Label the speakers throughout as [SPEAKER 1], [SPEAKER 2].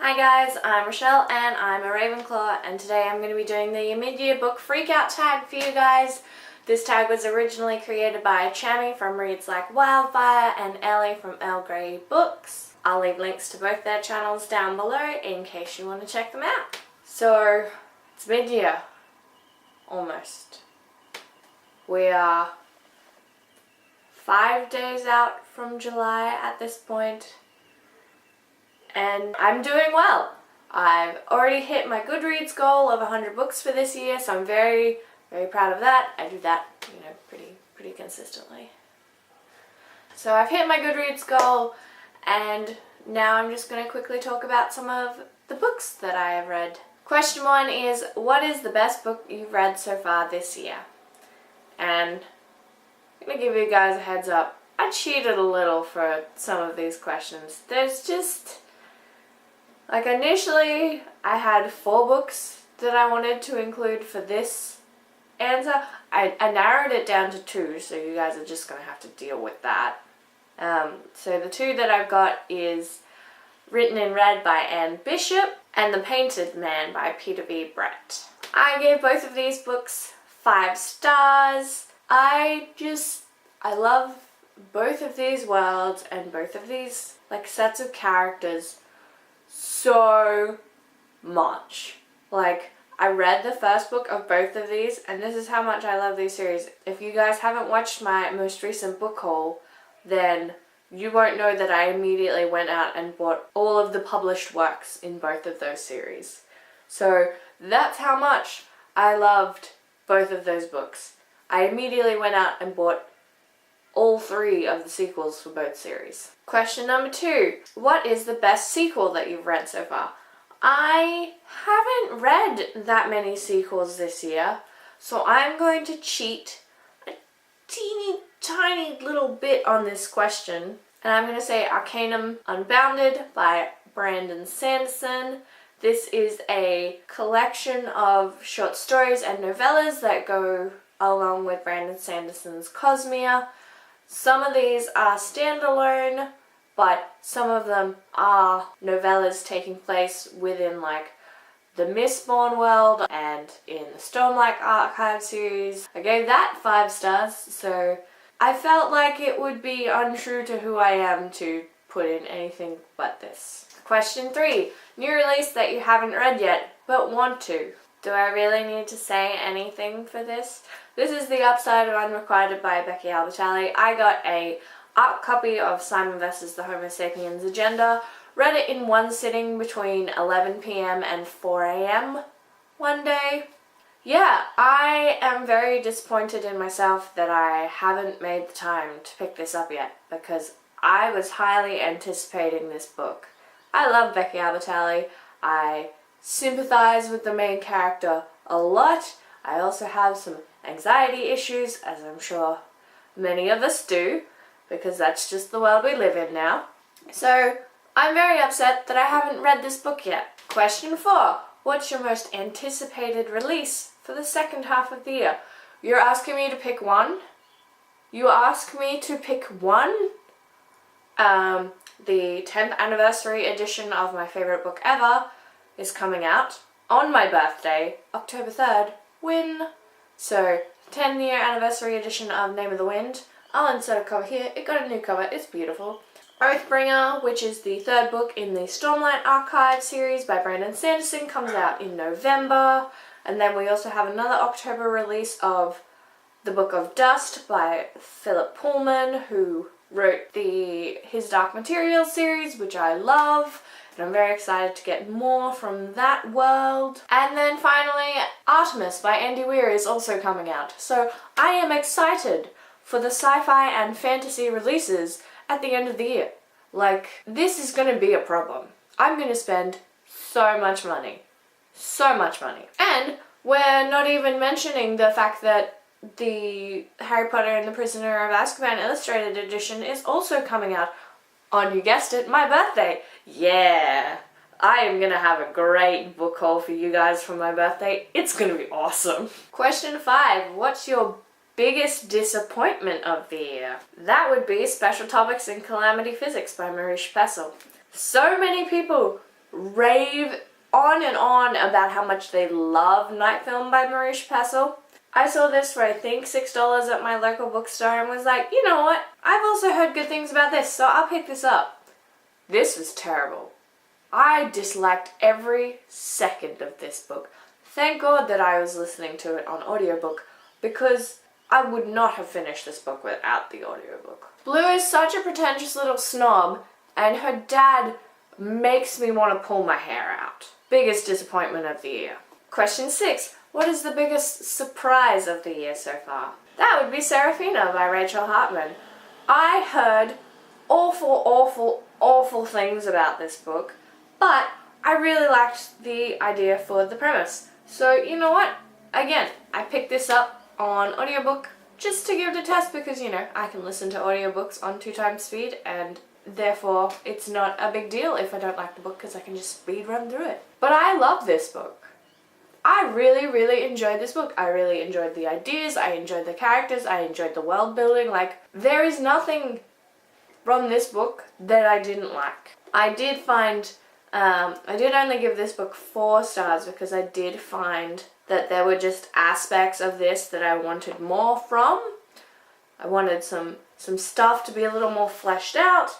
[SPEAKER 1] Hi guys, I'm Rochelle and I'm a Ravenclaw, and today I'm going to be doing the mid-year book Freakout tag for you guys. This tag was originally created by Chammy from Reads Like Wildfire and Ellie from Earl Grey Books. I'll leave links to both their channels down below in case you want to check them out. So, it's mid-year. Almost. We are 5 days out from July at this point. And I'm doing well. I've already hit my Goodreads goal of 100 books for this year, so I'm very, very proud of that. I do that, pretty consistently. So I've hit my Goodreads goal, and now I'm just going to quickly talk about some of the books that I have read. Question 1 is, what is the best book you've read so far this year? And I'm going to give you guys a heads up. I cheated a little for some of these questions. There's just... initially, I had 4 books that I wanted to include for this answer. I narrowed it down to 2, so you guys are just going to have to deal with that. So the 2 that I've got is Written in Red by Anne Bishop and The Painted Man by Peter V. Brett. I gave both of these books 5 stars. I love both of these worlds and both of these sets of characters so much. I read the first book of both of these, and this is how much I love these series. If you guys haven't watched my most recent book haul, then you won't know that I immediately went out and bought all of the published works in both of those series. So that's how much I loved both of those books. I immediately went out and bought all 3 of the sequels for both series. Question number 2. What is the best sequel that you've read so far? I haven't read that many sequels this year, so I'm going to cheat a teeny tiny little bit on this question. And I'm going to say Arcanum Unbounded by Brandon Sanderson. This is a collection of short stories and novellas that go along with Brandon Sanderson's Cosmere. Some of these are standalone, but some of them are novellas taking place within the Mistborn world and in the Stormlight Archive series. I gave that 5 stars, so I felt like it would be untrue to who I am to put in anything but this. Question 3. New release that you haven't read yet, but want to. Do I really need to say anything for this? This is The Upside of Unrequited by Becky Albertalli. I got a art copy of Simon vs. the Homo Sapiens Agenda, read it in one sitting between 11 p.m. and 4 a.m. one day. Yeah, I am very disappointed in myself that I haven't made the time to pick this up yet, because I was highly anticipating this book. I love Becky Albertalli. I sympathize with the main character a lot. I also have some anxiety issues, as I'm sure many of us do, because that's just the world we live in now. So I'm very upset that I haven't read this book yet. Question 4. What's your most anticipated release for the second half of the year? You're asking me to pick one? You ask me to pick one? The 10th anniversary edition of my favorite book ever is coming out on my birthday, October 3rd, Win. So, 10-year anniversary edition of Name of the Wind. I'll insert a cover here. It got a new cover. It's beautiful. Oathbringer, which is the 3rd book in the Stormlight Archive series by Brandon Sanderson, comes out in November. And then we also have another October release of The Book of Dust by Philip Pullman, who wrote his Dark Materials series, which I love. And I'm very excited to get more from that world. And then finally, Artemis by Andy Weir is also coming out. So I am excited for the sci-fi and fantasy releases at the end of the year. This is going to be a problem. I'm going to spend so much money. So much money. And we're not even mentioning the fact that the Harry Potter and the Prisoner of Azkaban Illustrated Edition is also coming out on, you guessed it, my birthday. Yeah, I am going to have a great book haul for you guys for my birthday. It's going to be awesome. Question 5. What's your biggest disappointment of the year? That would be Special Topics in Calamity Physics by Marish Pessel. So many people rave on and on about how much they love Night Film by Maurice Passel. I saw this for I think $6 at my local bookstore and was like, you know what? I've also heard good things about this, so I'll pick this up. This was terrible. I disliked every second of this book. Thank God that I was listening to it on audiobook, because I would not have finished this book without the audiobook. Blue is such a pretentious little snob, and her dad makes me want to pull my hair out. Biggest disappointment of the year. Question 6. What is the biggest surprise of the year so far? That would be Serafina by Rachel Hartman. I heard awful things about this book, but I really liked the idea for the premise. So you know what? Again, I picked this up on audiobook just to give it a test because, you know, I can listen to audiobooks on 2x speed, and therefore it's not a big deal if I don't like the book because I can just speed run through it. But I love this book. I really enjoyed this book. I really enjoyed the ideas, I enjoyed the characters, I enjoyed the world building. Like, there is nothing from this book that I didn't like. I did find, I did only give this book 4 stars because I did find that there were just aspects of this that I wanted more from. I wanted some stuff to be a little more fleshed out,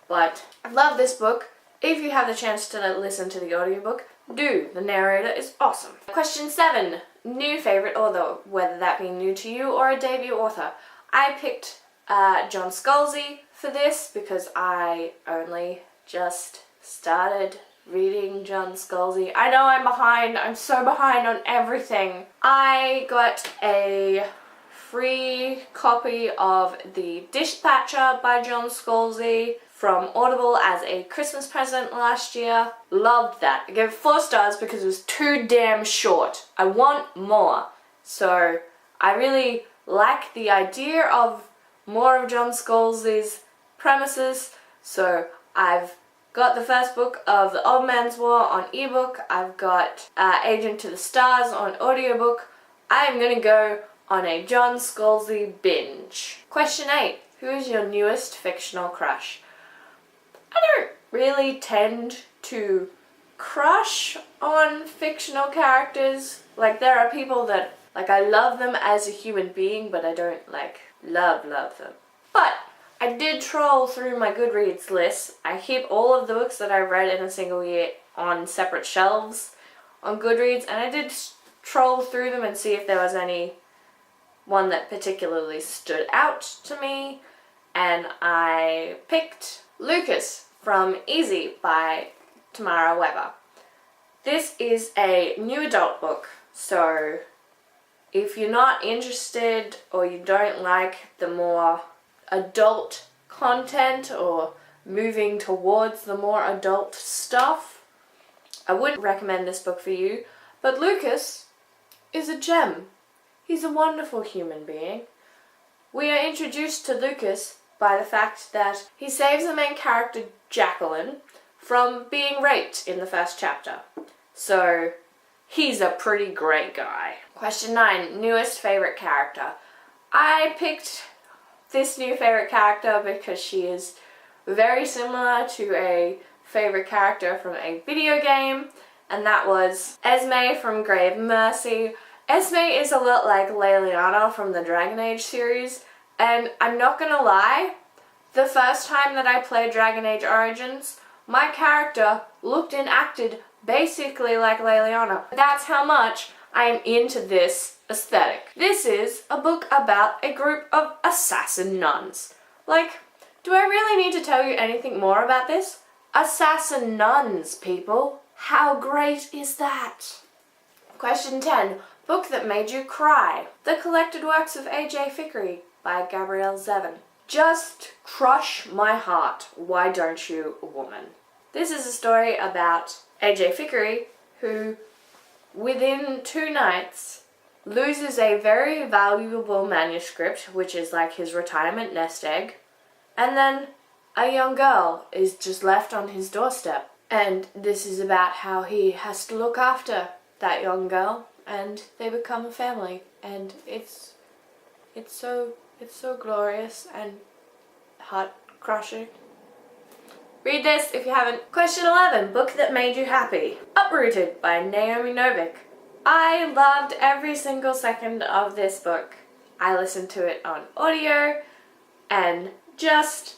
[SPEAKER 1] but I love this book. If you have the chance to listen to the audiobook, do. The narrator is awesome. Question 7. New favourite author, whether that be new to you or a debut author. I picked John Scalzi for this because I only just started reading John Scalzi. I know I'm behind. I'm so behind on everything. I got a free copy of The Dispatcher by John Scalzi from Audible as a Christmas present last year. Loved that. I gave it 4 stars because it was too damn short. I want more. So I really like the idea of more of John Scalzi's premises. So I've got the first book of The Old Man's War on ebook. I've got Agent to the Stars on audiobook. I am going to go on a John Scalzi binge. Question 8. Who is your newest fictional crush? I don't really tend to crush on fictional characters. Like, there are people that, like, I love them as a human being, but I don't, like, love them. But I did troll through my Goodreads list. I keep all of the books that I've read in a single year on separate shelves on Goodreads, and I did troll through them and see if there was any one that particularly stood out to me, and I picked Lucas from Easy by Tamara Weber. This is a new adult book, so if you're not interested or you don't like the more adult content or moving towards the more adult stuff, I wouldn't recommend this book for you. But Lucas is a gem. He's a wonderful human being. We are introduced to Lucas by the fact that he saves the main character, Jacqueline, from being raped in the first chapter. So he's a pretty great guy. Question 9. Newest favourite character. I picked this new favourite character because she is very similar to a favourite character from a video game, and that was Esme from Grave Mercy. Esme is a lot like Leliana from the Dragon Age series, and I'm not gonna lie, the first time that I played Dragon Age Origins, my character looked and acted basically like Leliana. That's how much I am into this aesthetic. This is a book about a group of assassin nuns. Like, do I really need to tell you anything more about this? Assassin nuns, people. How great is that? Question 10. Book that made you cry. The Collected Works of A.J. Fickery by Gabrielle Zevin. Just crush my heart. Why don't you, woman? This is a story about A.J. Fickery, who within 2 nights loses a very valuable manuscript, which is like his retirement nest egg, and then a young girl is just left on his doorstep. And this is about how he has to look after that young girl, and they become a family, and it's so glorious and heart crushing. Read this if you haven't. Question 11, book that made you happy. Uprooted by Naomi Novik. I loved every single second of this book. I listened to it on audio and just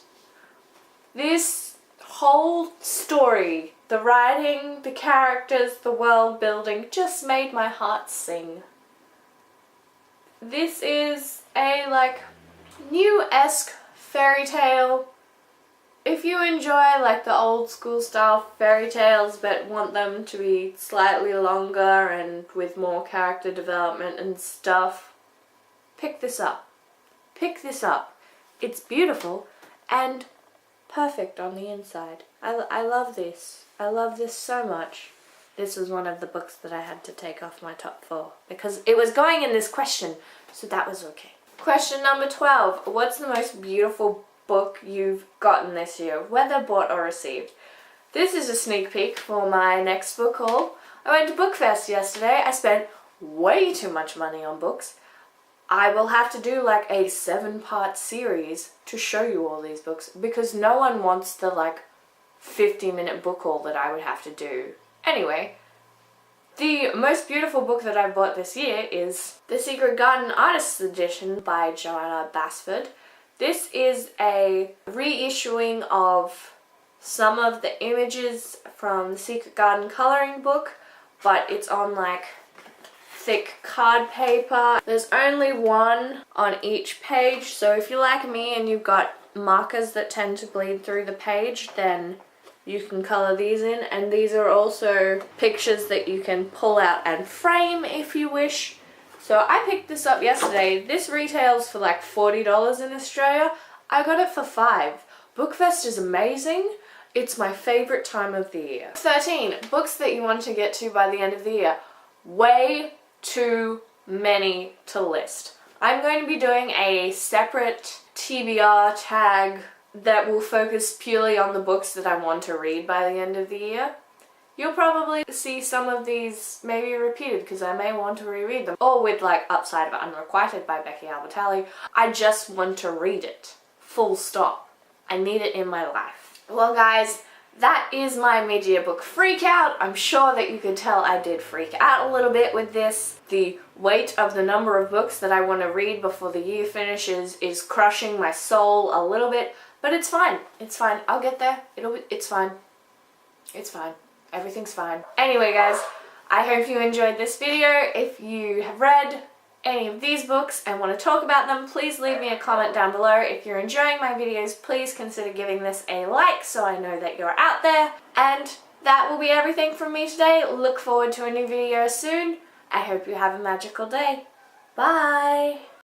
[SPEAKER 1] this whole story, the writing, the characters, the world building just made my heart sing. This is a new-esque fairy tale. If you enjoy the old school style fairy tales but want them to be slightly longer and with more character development and stuff, pick this up. Pick this up. It's beautiful and perfect on the inside. I love this. I love this so much. This was one of the books that I had to take off my top 4 because it was going in this question, so that was okay. Question number 12. What's the most beautiful book you've gotten this year, whether bought or received? This is a sneak peek for my next book haul. I went to Bookfest yesterday. I spent way too much money on books. I will have to do a 7-part series to show you all these books because no one wants the 50-minute book haul that I would have to do. Anyway, the most beautiful book that I bought this year is The Secret Garden Artist's Edition by Joanna Basford. This is a reissuing of some of the images from the Secret Garden coloring book, but it's on thick card paper. There's only one on each page, so if you're like me and you've got markers that tend to bleed through the page, then you can color these in, and these are also pictures that you can pull out and frame if you wish. So I picked this up yesterday. This retails for $40 in Australia. I got it for $5. Bookfest is amazing. It's my favorite time of the year. 13, books that you want to get to by the end of the year. Way too many to list. I'm going to be doing a separate TBR tag that will focus purely on the books that I want to read by the end of the year. You'll probably see some of these maybe repeated because I may want to reread them. Or with Upside of Unrequited by Becky Albertalli. I just want to read it. Full stop. I need it in my life. Well guys, that is my mid-year book Freakout. I'm sure that you could tell I did freak out a little bit with this. The weight of the number of books that I want to read before the year finishes is crushing my soul a little bit, but it's fine. It's fine. I'll get there. It's fine. It's fine. Everything's fine. Anyway guys, I hope you enjoyed this video. If you have read any of these books and want to talk about them, please leave me a comment down below. If you're enjoying my videos, please consider giving this a like so I know that you're out there. And that will be everything from me today. Look forward to a new video soon. I hope you have a magical day. Bye!